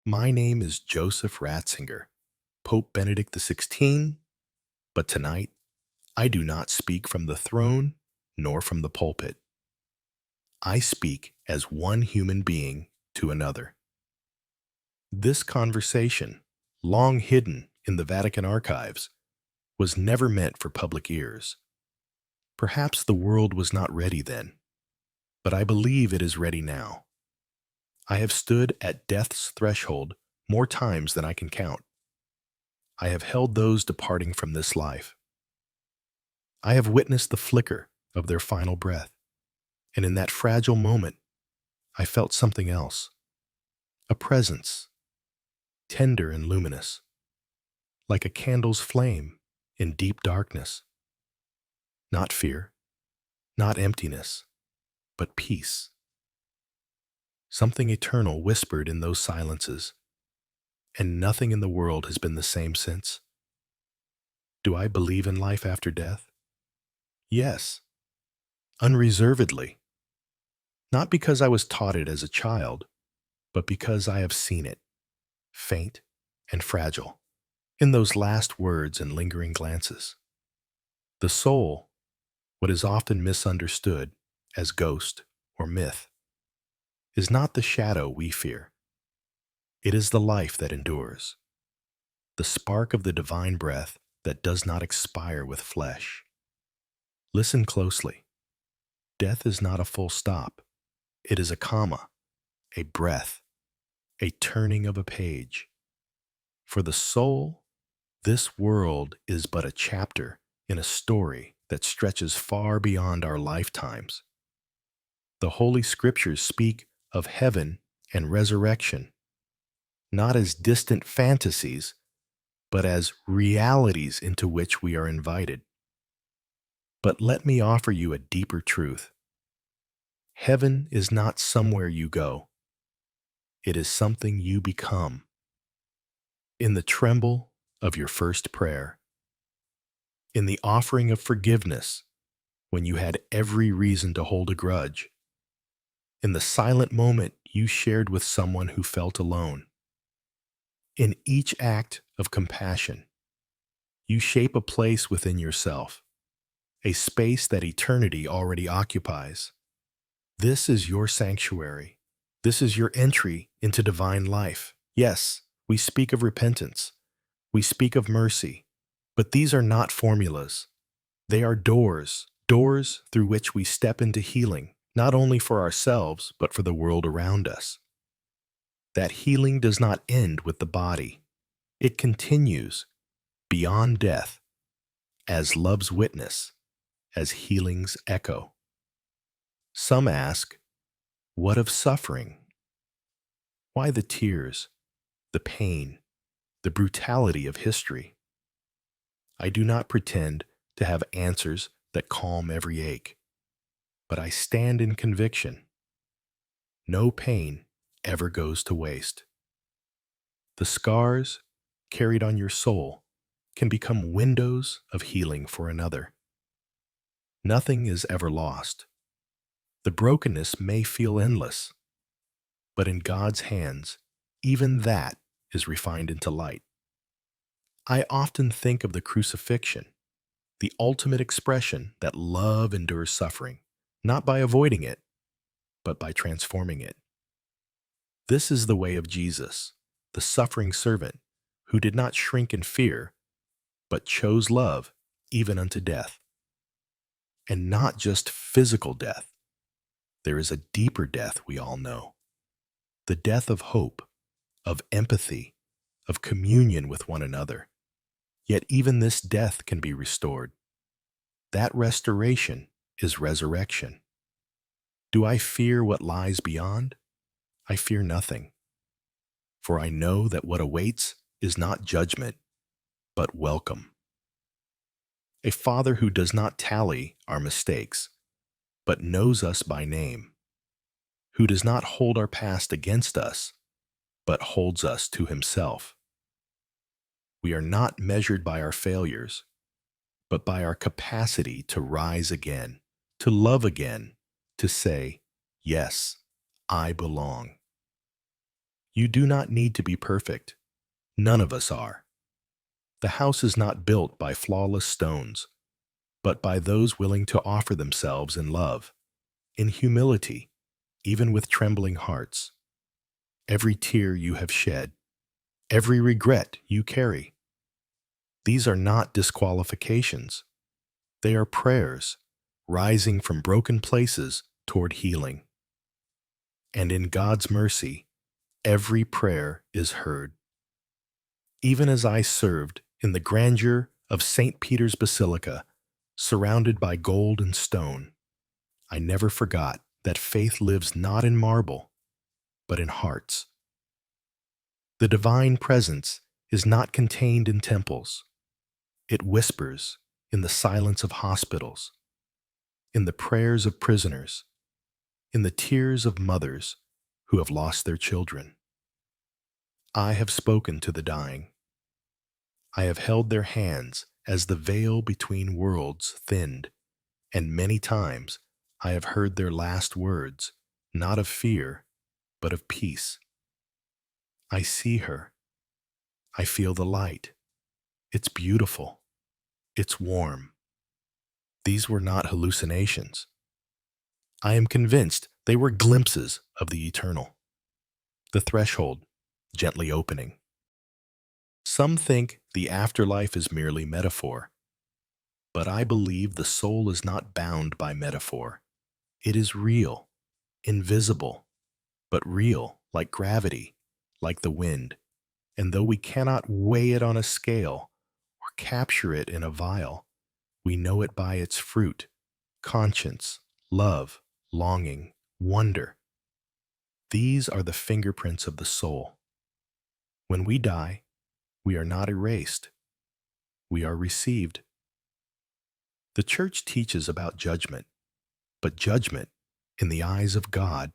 My name is Joseph Ratzinger, Pope Benedict XVI, but tonight I do not speak from the throne nor from the pulpit. I speak as one human being to another. This conversation, long hidden in the Vatican archives, was never meant for public ears. Perhaps the world was not ready then, but I believe it is ready now. I have stood at death's threshold more times than I can count. I have held those departing from this life. I have witnessed the flicker of their final breath, and in that fragile moment, I felt something else. A presence, tender and luminous, like a candle's flame in deep darkness. Not fear, not emptiness, but peace. Something eternal whispered in those silences, and nothing in the world has been the same since. Do I believe in life after death? Yes, unreservedly. Not because I was taught it as a child, but because I have seen it, faint and fragile, in those last words and lingering glances. The soul, what is often misunderstood as ghost or myth, is not the shadow we fear. It is the life that endures, the spark of the divine breath that does not expire with flesh. Listen closely. Death is not a full stop. It is a comma, a breath, a turning of a page. For the soul, this world is but a chapter in a story that stretches far beyond our lifetimes. The Holy Scriptures speak of heaven and resurrection, not as distant fantasies, but as realities into which we are invited. But let me offer you a deeper truth. Heaven is not somewhere you go. It is something you become. In the tremble of your first prayer, in the offering of forgiveness when you had every reason to hold a grudge, in the silent moment you shared with someone who felt alone. In each act of compassion, you shape a place within yourself, a space that eternity already occupies. This is your sanctuary. This is your entry into divine life. Yes, we speak of repentance. We speak of mercy. But these are not formulas. They are doors, doors through which we step into healing, not only for ourselves, but for the world around us. That healing does not end with the body. It continues beyond death, as love's witness, as healing's echo. Some ask, what of suffering? Why the tears, the pain, the brutality of history? I do not pretend to have answers that calm every ache, but I stand in conviction. No pain ever goes to waste. The scars carried on your soul can become windows of healing for another. Nothing is ever lost. The brokenness may feel endless, but in God's hands, even that is refined into light. I often think of the crucifixion, the ultimate expression that love endures suffering, not by avoiding it, but by transforming it. This is the way of Jesus, the suffering servant, who did not shrink in fear, but chose love even unto death. And not just physical death. There is a deeper death we all know. The death of hope, of empathy, of communion with one another. Yet even this death can be restored. That restoration is resurrection. Do I fear what lies beyond? I fear nothing. For I know that what awaits is not judgment, but welcome. A Father who does not tally our mistakes, but knows us by name, who does not hold our past against us, but holds us to himself. We are not measured by our failures, but by our capacity to rise again, to love again, to say, yes, I belong. You do not need to be perfect. None of us are. The house is not built by flawless stones, but by those willing to offer themselves in love, in humility, even with trembling hearts. Every tear you have shed, every regret you carry, these are not disqualifications. They are prayers rising from broken places toward healing. And in God's mercy, every prayer is heard. Even as I served in the grandeur of St. Peter's Basilica, surrounded by gold and stone, I never forgot that faith lives not in marble, but in hearts. The divine presence is not contained in temples. It whispers in the silence of hospitals, in the prayers of prisoners, in the tears of mothers who have lost their children. I have spoken to the dying. I have held their hands as the veil between worlds thinned, and many times I have heard their last words, not of fear, but of peace. I see her. I feel the light. It's beautiful. It's warm. These were not hallucinations. I am convinced they were glimpses of the eternal. The threshold gently opening. Some think the afterlife is merely metaphor, but I believe the soul is not bound by metaphor. It is real, invisible, but real, like gravity, like the wind. And though we cannot weigh it on a scale or capture it in a vial, we know it by its fruit: conscience, love, longing, wonder. These are the fingerprints of the soul. When we die, we are not erased. We are received. The Church teaches about judgment, but judgment, in the eyes of God,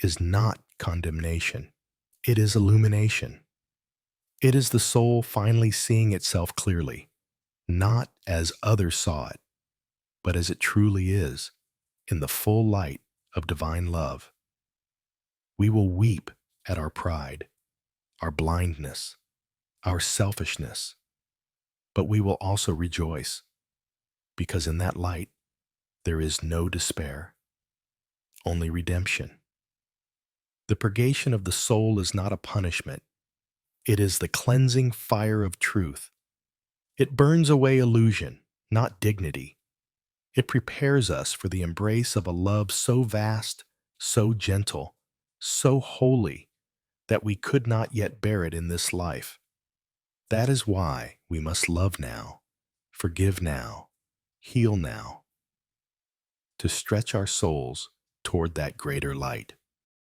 is not condemnation. It is illumination. It is the soul finally seeing itself clearly, not as others saw it, but as it truly is, in the full light of divine love. We will weep at our pride, our blindness, our selfishness, but we will also rejoice, because in that light there is no despair, only redemption. The purgation of the soul is not a punishment. It is the cleansing fire of truth. It burns away illusion, not dignity. It prepares us for the embrace of a love so vast, so gentle, so holy, that we could not yet bear it in this life. That is why we must love now, forgive now, heal now, to stretch our souls toward that greater light.